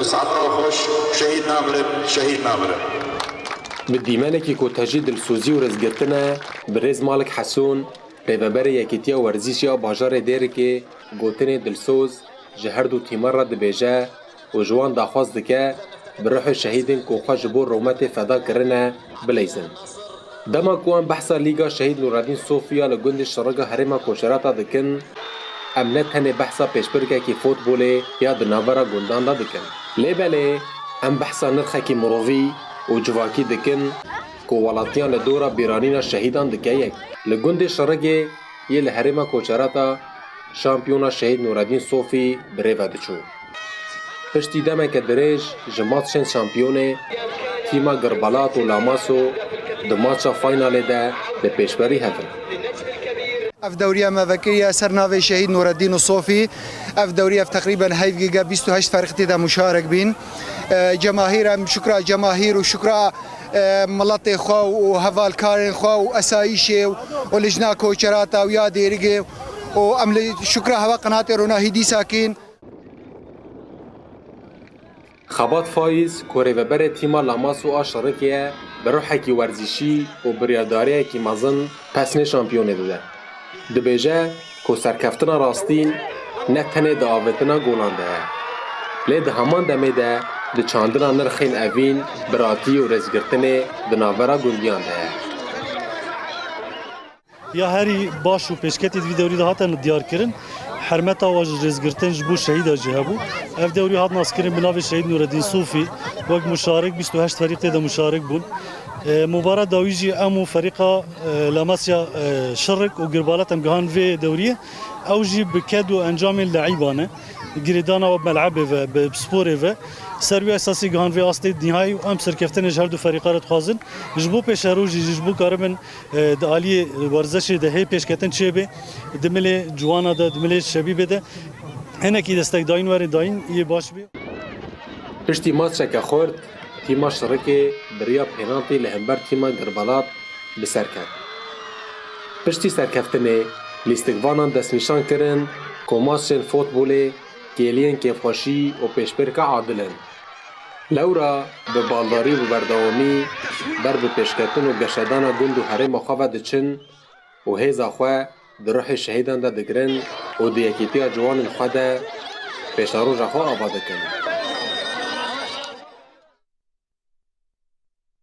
بسعادة وخوش شهيد نامرن شهيد نامرن بالديمانكي كو تجديد السوزي ورزقتنا برز مالك حسون ريفابري يكيتيا ورزيشيا باجار ديركي قوتني دلسوز جهردو تيمرة دبيجا وجوان داخواز دكا بروح الشهيدين كو خجبور روماتي فدا كرنا بليزن دما كوان بحثا ليغا شهيد نور الدين صوفيا لجند الشرقة هرما كوشراتا دكن امنت هنه بحثا پیشبرگه کی فوتبوله یا دناورا گندان دا دکن لیباله ام بحثا نرخه کی مرووی و جواکی دکن کو ولاتیان لدورا بیرانینا شهیدان دکیک لگند شرقه یه لحرما کوچراتا شامپیونا شهید نورالدین صوفی بریوه دچو پشتی دمه که دریج جماعت شن شامپیونه تیما گربالات و لاماسو دماچا فایناله ده به پیشبری هفن اف دوريه مافكريه سرنافي شهيد نور الدين الصوفي اف دوريه تقريبا هاي جيجا 28 فرقتي ده مشارك بين جماهير شكرا جماهير وشكرا ملطي خو وهفال كارين خو واسايشي ولجنا كوشراتا ويا ديرجي وامل شكرا هوا قناه روناهيدي ساكن خبات فايز كوريفبر تيما لاماسو اشركيه بروحكي ورزشي وبرياداريه كي مازن پسنه شامپيون ده دبیجه که سرکفتنا راستین نه تنه ده آوتنا گولان ده لی ده همان دمه ده ده چاندنا نرخین اوین براتی و رزگرتنه ده ناورا گندیان ده یا هری باش و پیشکتی دوی دوری ده هاتن دیار کرن حرمتا و رزگرتن جبو شهید جهبو اف دوری هات ناس کرن بناو شهید نورالدین صوفی وقت مشارک 28 فريق ده مشارك بون مباراة داويجي امو فريقا لاماسيا شرق وقربالات ام جهان في دوريه اوجي بكادو انجام اللعيبانه جريدانا وبملعبه بسبوره سروي اساسي جهان في اصلي نهائي وام سركفتن جهردو فريقات خازن جبو بيشاروجي جبو كاربن دالي ورزش ده هي بيشكتن شبه دملي جوانا ده دملي شبيبه ده هنا كي دستك داين ور داين ي باش بي پشتی ماتچه که خورد تیما شرکه بریا پینالتی لهمبر تیما گربالات بسر کرد. پشتی سرکفتنه لیستگوانان دست نشان کرن که ماتچن فوتبوله گیلین کیفخوشی و پیشبرکه عادلن. لورا به بالداری و بردوامی بر به پیشکتن و گشدان گند و حرم خواه دچن و هیزا خواه در روح شهیدان ده دگرن و دیکیتی جوان خواه ده پیشارو جخواه آباده کن.